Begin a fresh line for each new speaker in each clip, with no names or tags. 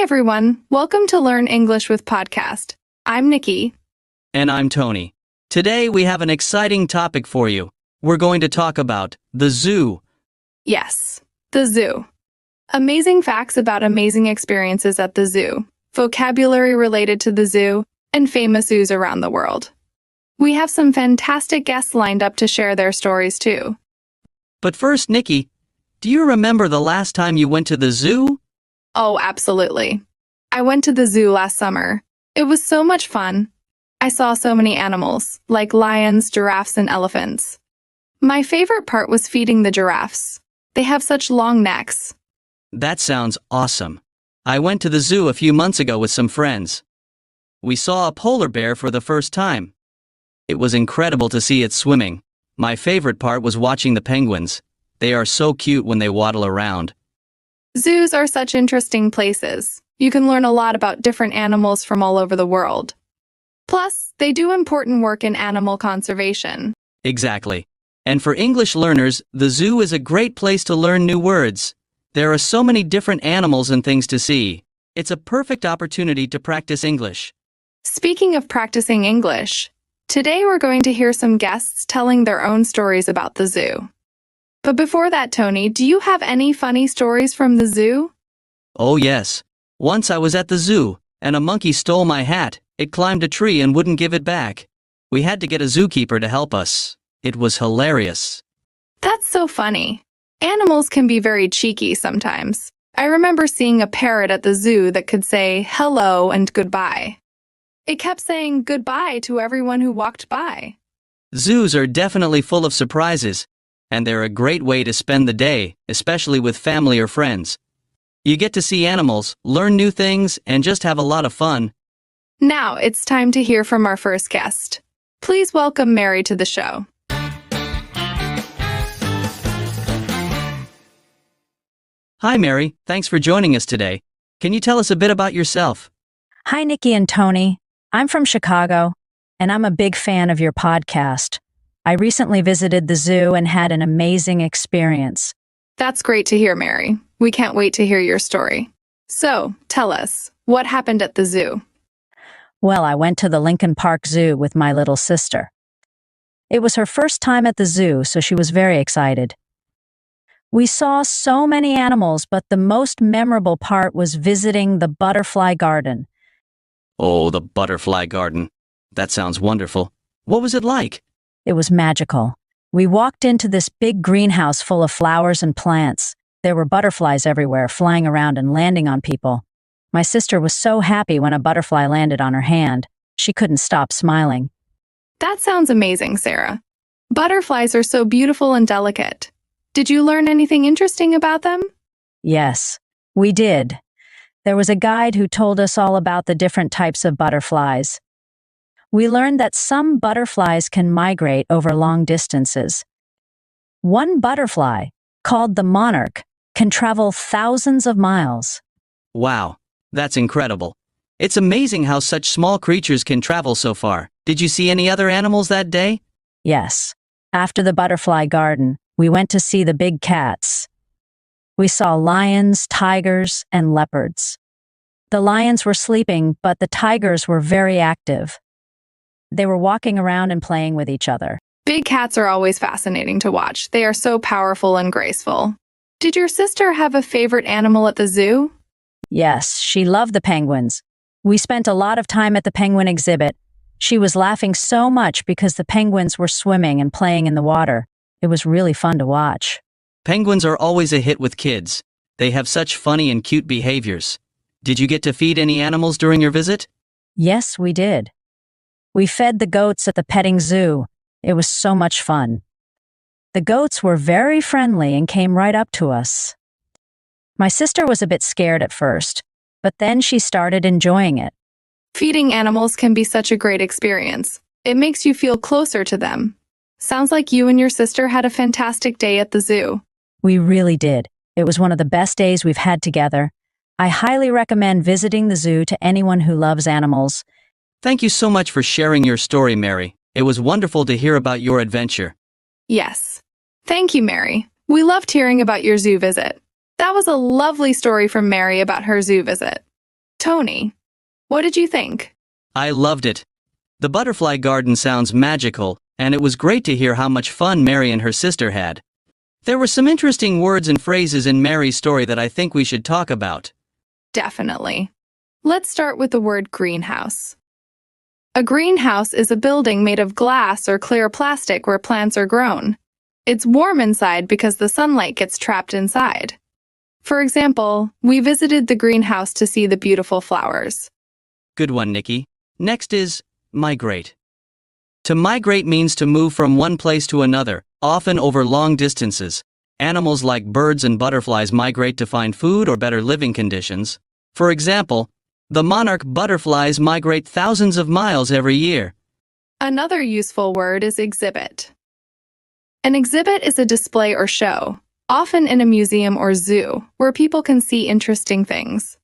everyone, welcome to Learn English with Podcast. I'm Nikki.
And I'm Tony. Today we have an exciting topic for you. We're going to talk about the zoo.
Yes, the zoo. Amazing facts about amazing experiences at the zoo, vocabulary related to the zoo, and famous zoos around the world. We have some fantastic guests lined up to share their stories too.
But first, Nikki, do you remember the last time you went to the zoo?
Oh, absolutely. I went to the zoo last summer. It was so much fun. I saw so many animals, like lions, giraffes, and elephants. My favorite part was feeding the giraffes. They have such long necks.
That sounds awesome. I went to the zoo a few months ago with some friends. We saw a polar bear for the first time. It was incredible to see it swimming. My favorite part was watching the penguins. They are so cute when they waddle around.
Zoos are such interesting places. You can learn a lot about different animals from all over the world. Plus, they do important work in animal conservation.
Exactly. And for English learners, the zoo is a great place to learn new words. There are so many different animals and things to see. It's a perfect opportunity to practice English.
Speaking of practicing English, today we're going to hear some guests telling their own stories about the zoo. But before that, Tony, do you have any funny stories from the zoo?
Oh yes. Once I was at the zoo, and a monkey stole my hat. It climbed a tree and wouldn't give it back. We had to get a zookeeper to help us. It was hilarious.
That's so funny. Animals can be very cheeky sometimes. I remember seeing a parrot at the zoo that could say hello and goodbye. It kept saying goodbye to everyone who walked by.
Zoos are definitely full of surprises, and they're a great way to spend the day, especially with family or friends. You get to see animals, learn new things, and just have a lot of fun.
Now it's time to hear from our first guest. Please welcome Mary to the show.
Hi Mary, thanks for joining us today. Can you tell us a bit about yourself?
Hi, Nikki and Tony. I'm from Chicago, and I'm a big fan of your podcast. I recently visited the zoo and had an amazing experience.
That's great to hear, Mary. We can't wait to hear your story. So, tell us, what happened at the zoo?
Well, I went to the Lincoln Park Zoo with my little sister. It was her first time at the zoo, so she was very excited. We saw so many animals, but the most memorable part was visiting the butterfly garden.
Oh, the butterfly garden. That sounds wonderful. What was it like?
It was magical. We walked into this big greenhouse full of flowers and plants. There were butterflies everywhere, flying around and landing on people. My sister was so happy when a butterfly landed on her hand. She couldn't stop smiling.
That sounds amazing, Sarah. Butterflies are so beautiful and delicate. Did you learn anything interesting about them?
Yes, we did. There was a guide who told us all about the different types of butterflies. We learned that some butterflies can migrate over long distances. One butterfly, called the monarch, can travel thousands of miles.
Wow, that's incredible. It's amazing how such small creatures can travel so far. Did you see any other animals that day?
Yes. After the butterfly garden, we went to see the big cats. We saw lions, tigers, and leopards. The lions were sleeping, but the tigers were very active. They were walking around and playing with each other.
Big cats are always fascinating to watch. They are so powerful and graceful. Did your sister have a favorite animal at the zoo?
Yes, she loved the penguins. We spent a lot of time at the penguin exhibit. She was laughing so much because the penguins were swimming and playing in the water. It was really fun to watch.
Penguins are always a hit with kids. They have such funny and cute behaviors. Did you get to feed any animals during your visit?
Yes, we did. We fed the goats at the petting zoo. It was so much fun. The goats were very friendly and came right up to us. My sister was a bit scared at first, but then she started enjoying it.
Feeding animals can be such a great experience. It makes you feel closer to them. Sounds like you and your sister had a fantastic day at the zoo.
We really did. It was one of the best days we've had together. I highly recommend visiting the zoo to anyone who loves animals.
Thank you so much for sharing your story, Mary. It was wonderful to hear about your adventure.
Yes. Thank you, Mary. We loved hearing about your zoo visit. That was a lovely story from Mary about her zoo visit. Tony, what did you think?
I loved it. The butterfly garden sounds magical, and it was great to hear how much fun Mary and her sister had. There were some interesting words and phrases in Mary's story that I think we should talk about.
Definitely. Let's start with the word greenhouse. A greenhouse is a building made of glass or clear plastic where plants are grown. It's warm inside because the sunlight gets trapped inside. For example, we visited the greenhouse to see the beautiful flowers.
Good one, Nikki. Next is migrate. To migrate means to move from one place to another, often over long distances. Animals like birds and butterflies migrate to find food or better living conditions. For example, the monarch butterflies migrate thousands of miles every year.
Another useful word is exhibit. An exhibit is a display or show, often in a museum or zoo, where people can see interesting things.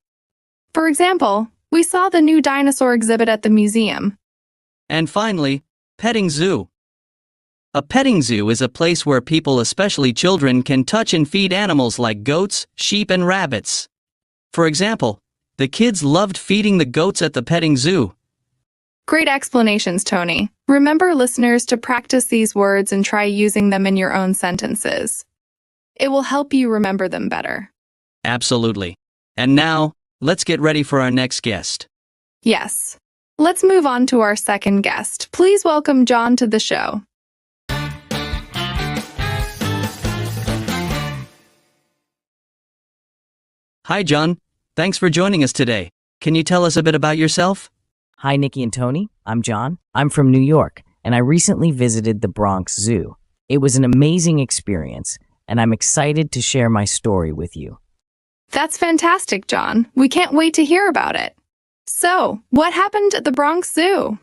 For example, we saw the new dinosaur exhibit at the museum.
And finally, petting zoo. A petting zoo is a place where people, especially children, can touch and feed animals like goats, sheep, and rabbits. For example, the kids loved feeding the goats at the petting zoo.
Great explanations, Tony. Remember, listeners, to practice these words and try using them in your own sentences. It will help you remember them better.
Absolutely. And now, let's get ready for our next guest.
Yes. Let's move on to our second guest. Please welcome John to the show.
Hi, John. Thanks for joining us today. Can you tell us a bit about yourself?
Hi, Nikki and Tony. I'm John. I'm from New York, and I recently visited the Bronx Zoo. It was an amazing experience, and I'm excited to share my story with you.
That's fantastic, John. We can't wait to hear about it. So, what happened at the Bronx Zoo?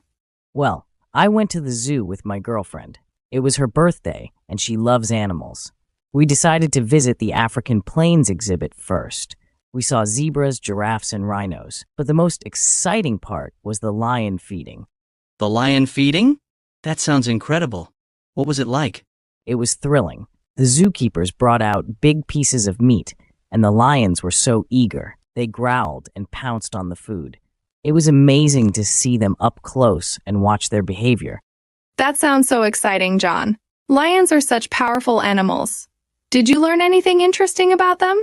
Well, I went to the zoo with my girlfriend. It was her birthday, and she loves animals. We decided to visit the African Plains exhibit first. We saw zebras, giraffes, and rhinos, but the most exciting part was the lion feeding.
The lion feeding? That sounds incredible. What was it like?
It was thrilling. The zookeepers brought out big pieces of meat, and the lions were so eager. They growled and pounced on the food. It was amazing to see them up close and watch their behavior.
That sounds so exciting, John. Lions are such powerful animals. Did you learn anything interesting about them?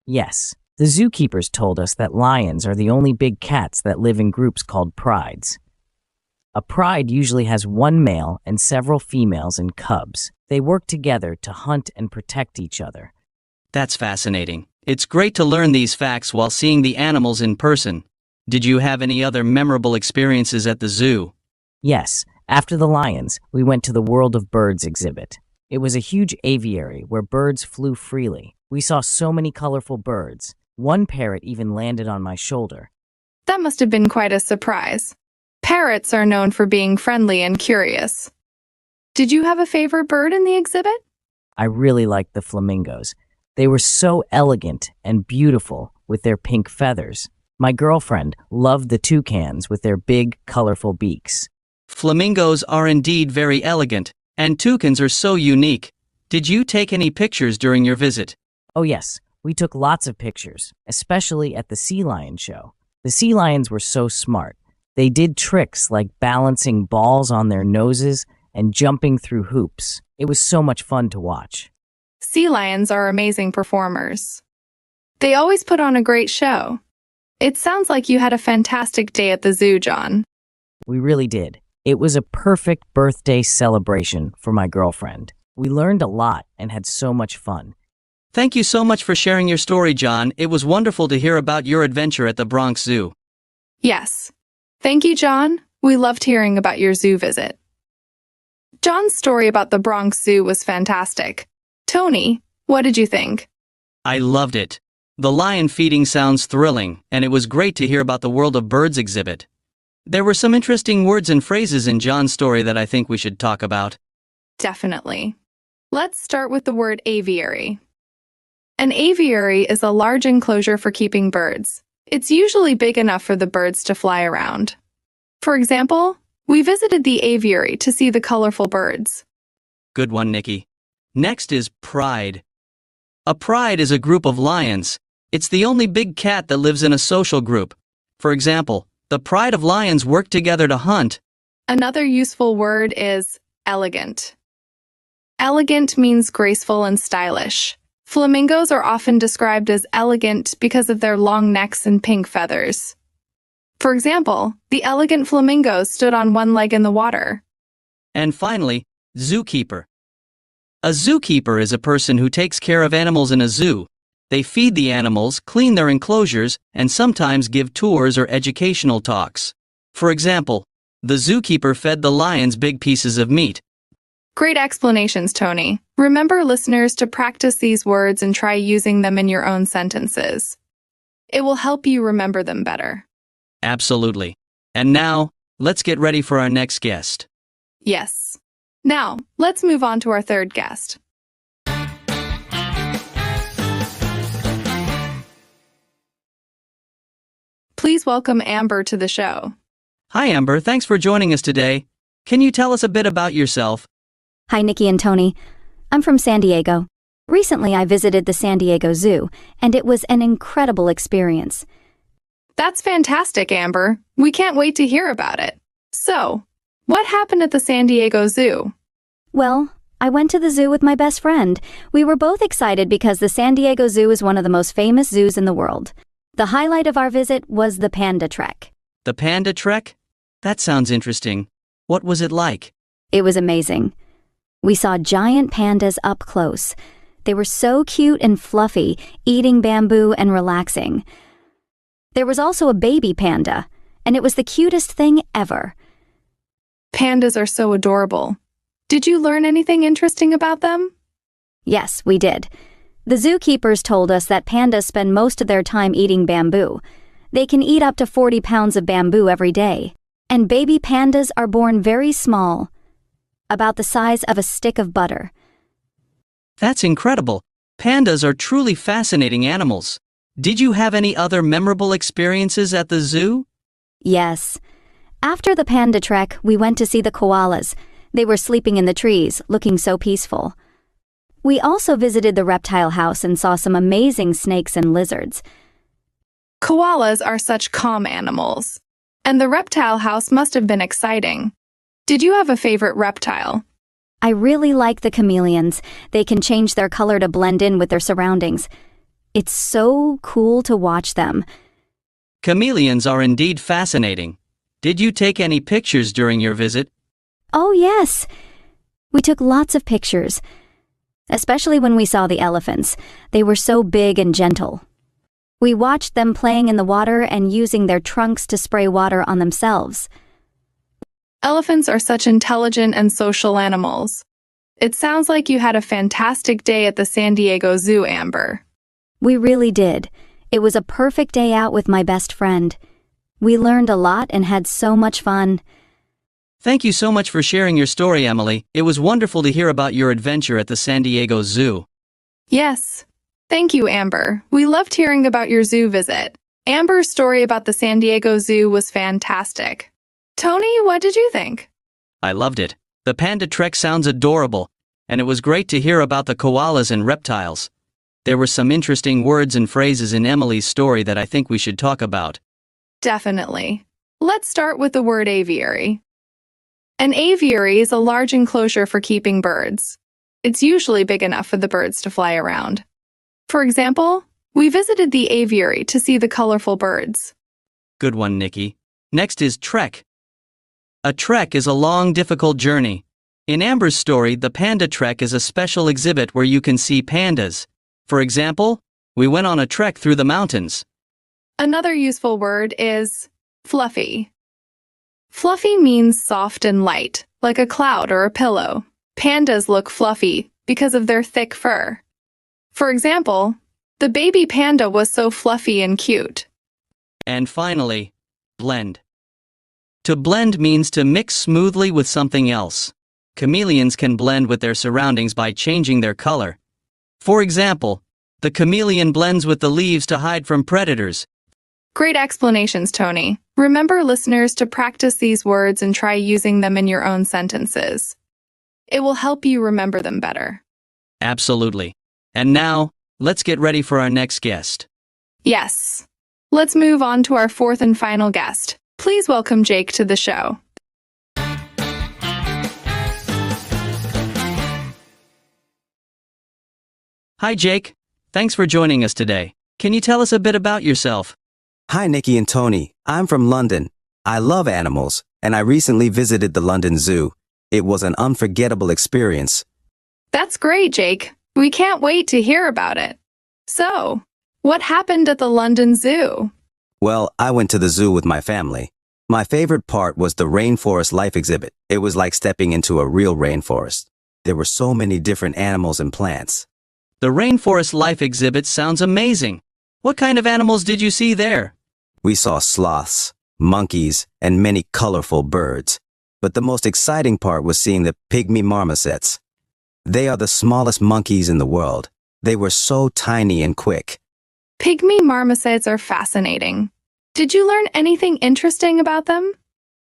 Yes. The zookeepers told us that lions are the only big cats that live in groups called prides. A pride usually has one male and several females and cubs. They work together to hunt and protect each other.
That's fascinating. It's great to learn these facts while seeing the animals in person. Did you have any other memorable experiences at the zoo?
Yes, after the lions, we went to the World of Birds exhibit. It was a huge aviary where birds flew freely. We saw so many colorful birds. One parrot even landed on my shoulder.
That must have been quite a surprise. Parrots are known for being friendly and curious. Did you have a favorite bird in the exhibit?
I really liked the flamingos. They were so elegant and beautiful with their pink feathers. My girlfriend loved the toucans with their big, colorful beaks.
Flamingos are indeed very elegant, and toucans are so unique. Did you take any pictures during your visit?
Oh yes, we took lots of pictures, especially at the sea lion show. The sea lions were so smart. They did tricks like balancing balls on their noses and jumping through hoops. It was so much fun to watch.
Sea lions are amazing performers. They always put on a great show. It sounds like you had a fantastic day at the zoo, John.
We really did. It was a perfect birthday celebration for my girlfriend. We learned a lot and had so much fun.
Thank you so much for sharing your story, John. It was wonderful to hear about your adventure at the Bronx Zoo.
Yes. Thank you, John. We loved hearing about your zoo visit. John's story about the Bronx Zoo was fantastic. Tony, what did you think?
I loved it. The lion feeding sounds thrilling, and it was great to hear about the World of Birds exhibit. There were some interesting words and phrases in John's story that I think we should talk about.
Definitely. Let's start with the word aviary. An aviary is a large enclosure for keeping birds. It's usually big enough for the birds to fly around. For example, we visited the aviary to see the colorful birds.
Good one, Nikki. Next is pride. A pride is a group of lions. It's the only big cat that lives in a social group. For example, the pride of lions work together to hunt.
Another useful word is elegant. Elegant means graceful and stylish. Flamingos are often described as elegant because of their long necks and pink feathers. For example, the elegant flamingo stood on one leg in the water.
And finally, zookeeper. A zookeeper is a person who takes care of animals in a zoo. They feed the animals, clean their enclosures, and sometimes give tours or educational talks. For example, the zookeeper fed the lions big pieces of meat.
Great explanations, Tony. Remember, listeners, to practice these words and try using them in your own sentences. It will help you remember them better.
Absolutely. And now, let's get ready for our next guest.
Yes. Now, let's move on to our third guest. Please welcome Amber to the show.
Hi Amber, thanks for joining us today. Can you tell us a bit about yourself?
Hi, Nikki and Tony. I'm from San Diego. Recently, I visited the San Diego Zoo, and it was an incredible experience.
That's fantastic, Amber. We can't wait to hear about it. So, what happened at the San Diego Zoo?
Well, I went to the zoo with my best friend. We were both excited because the San Diego Zoo is one of the most famous zoos in the world. The highlight of our visit was the Panda Trek.
The Panda Trek? That sounds interesting. What was it like?
It was amazing. We saw giant pandas up close. They were so cute and fluffy, eating bamboo and relaxing. There was also a baby panda, and it was the cutest thing ever.
Pandas are so adorable. Did you learn anything interesting about them?
Yes, we did. The zookeepers told us that pandas spend most of their time eating bamboo. They can eat up to 40 pounds of bamboo every day. And baby pandas are born very small, about the size of a stick of butter.
That's incredible. Pandas are truly fascinating animals. Did you have any other memorable experiences at the zoo?
Yes. After the Panda Trek, we went to see the koalas. They were sleeping in the trees, looking so peaceful. We also visited the reptile house and saw some amazing snakes and lizards.
Koalas are such calm animals. And the reptile house must have been exciting. Did you have a favorite reptile?
I really like the chameleons. They can change their color to blend in with their surroundings. It's so cool to watch them.
Chameleons are indeed fascinating. Did you take any pictures during your visit?
Oh, yes. We took lots of pictures, especially when we saw the elephants. They were so big and gentle. We watched them playing in the water and using their trunks to spray water on themselves.
Elephants are such intelligent and social animals. It sounds like you had a fantastic day at the San Diego Zoo, Amber.
We really did. It was a perfect day out with my best friend. We learned a lot and had so much fun.
Thank you so much for sharing your story, Emily. It was wonderful to hear about your adventure at the San Diego Zoo.
Yes. Thank you, Amber. We loved hearing about your zoo visit. Amber's story about the San Diego Zoo was fantastic. Tony, what did you think?
I loved it. The Panda Trek sounds adorable, and it was great to hear about the koalas and reptiles. There were some interesting words and phrases in Emily's story that I think we should talk about.
Definitely. Let's start with the word aviary. An aviary is a large enclosure for keeping birds. It's usually big enough for the birds to fly around. For example, we visited the aviary to see the colorful birds.
Good one, Nikki. Next is trek. A trek is a long, difficult journey. In Amber's story, the Panda Trek is a special exhibit where you can see pandas. For example, we went on a trek through the mountains.
Another useful word is fluffy. Fluffy means soft and light, like a cloud or a pillow. Pandas look fluffy because of their thick fur. For example, the baby panda was so fluffy and cute.
And finally, blend. To blend means to mix smoothly with something else. Chameleons can blend with their surroundings by changing their color. For example, the chameleon blends with the leaves to hide from predators.
Great explanations, Tony. Remember, listeners, to practice these words and try using them in your own sentences. It will help you remember them better.
Absolutely. And now, let's get ready for our next guest.
Yes. Let's move on to our fourth and final guest. Please welcome Jake to the show.
Hi, Jake. Thanks for joining us today. Can you tell us a bit about yourself?
Hi, Nikki and Tony. I'm from London. I love animals, and I recently visited the London Zoo. It was an unforgettable experience.
That's great, Jake. We can't wait to hear about it. So, what happened at the London Zoo?
Well, I went to the zoo with my family. My favorite part was the rainforest life exhibit. It was like stepping into a real rainforest. There were so many different animals and plants.
The Rainforest Life exhibit sounds amazing. What kind of animals did you see there?
We saw sloths, monkeys, and many colorful birds. But the most exciting part was seeing the pygmy marmosets. They are the smallest monkeys in the world. They were so tiny and quick.
Pygmy marmosets are fascinating. Did you learn anything interesting about them?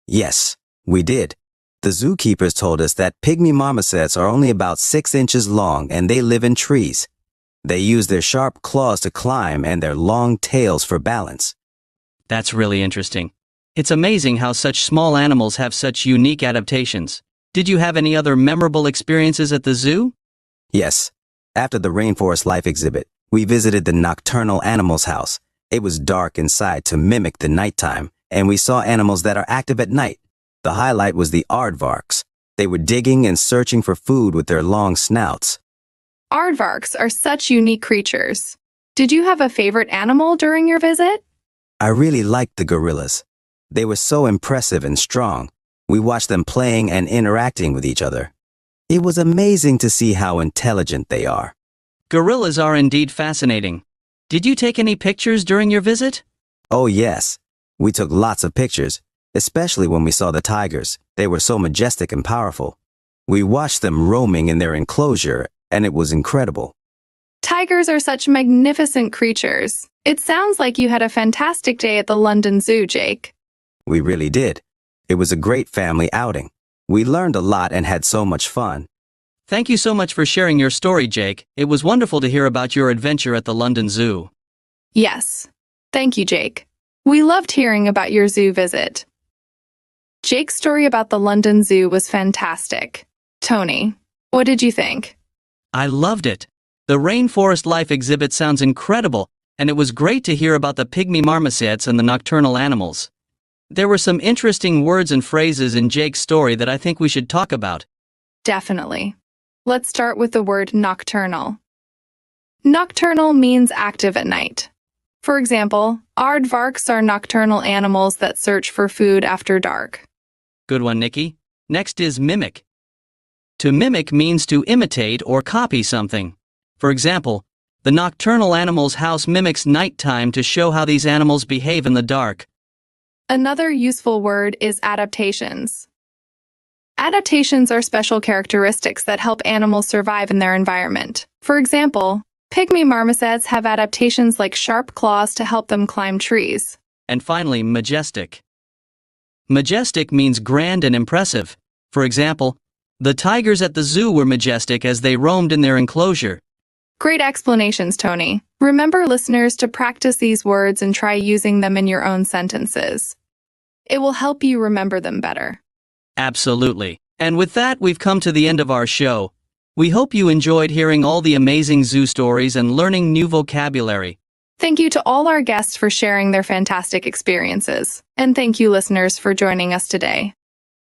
Yes, we did. The zookeepers told us that pygmy marmosets are only about 6 inches long and they live in trees. They use their sharp claws to climb and their long tails for balance.
That's really interesting. It's amazing how such small animals have such unique adaptations. Did you have any other memorable experiences at the zoo?
Yes. After the Rainforest Life exhibit, we visited the nocturnal animals house. It was dark inside to mimic the nighttime, and we saw animals that are active at night. The highlight was the aardvarks. They were digging and searching for food with their long snouts.
Aardvarks are such unique creatures. Did you have a favorite animal during your visit?
I really liked the gorillas. They were so impressive and strong. We watched them playing and interacting with each other. It was amazing to see how intelligent they are.
Gorillas are indeed fascinating. Did you take any pictures during your visit?
Oh yes, we took lots of pictures, especially when we saw the tigers. They were so majestic and powerful. We watched them roaming in their enclosure, and it was incredible.
Tigers are such magnificent creatures. It sounds like you had a fantastic day at the London Zoo, Jake.
We really did. It was a great family outing. We learned a lot and had so much fun.
Thank you so much for sharing your story, Jake. It was wonderful to hear about your adventure at the London Zoo.
Yes. Thank you, Jake. We loved hearing about your zoo visit. Jake's story about the London Zoo was fantastic. Tony, what did you think?
I loved it. The Rainforest Life exhibit sounds incredible, and it was great to hear about the pygmy marmosets and the nocturnal animals. There were some interesting words and phrases in Jake's story that I think we should talk about.
Definitely. Let's start with the word nocturnal. Nocturnal means active at night. For example, aardvarks are nocturnal animals that search for food after dark.
Good one, Nikki. Next is mimic. To mimic means to imitate or copy something. For example, the nocturnal animal's house mimics nighttime to show how these animals behave in the dark.
Another useful word is adaptations. Adaptations are special characteristics that help animals survive in their environment. For example, pygmy marmosets have adaptations like sharp claws to help them climb trees.
And finally, majestic. Majestic means grand and impressive. For example, the tigers at the zoo were majestic as they roamed in their enclosure.
Great explanations, Tony. Remember, listeners, to practice these words and try using them in your own sentences. It will help you remember them better.
Absolutely. And with that, we've come to the end of our show. We hope you enjoyed hearing all the amazing zoo stories and learning new vocabulary.
Thank you to all our guests for sharing their fantastic experiences. And thank you, listeners, for joining us today.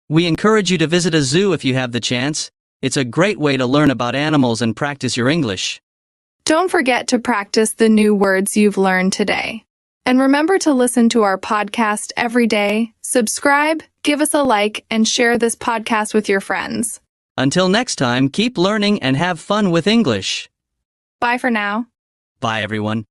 We encourage you to visit a zoo if you have the chance. It's a great way to learn about animals and practice your English.
Don't forget to practice the new words you've learned today. And remember to listen to our podcast every day, subscribe, give us a like, and share this podcast with your friends.
Until next time, keep learning and have fun with English.
Bye for now.
Bye, everyone.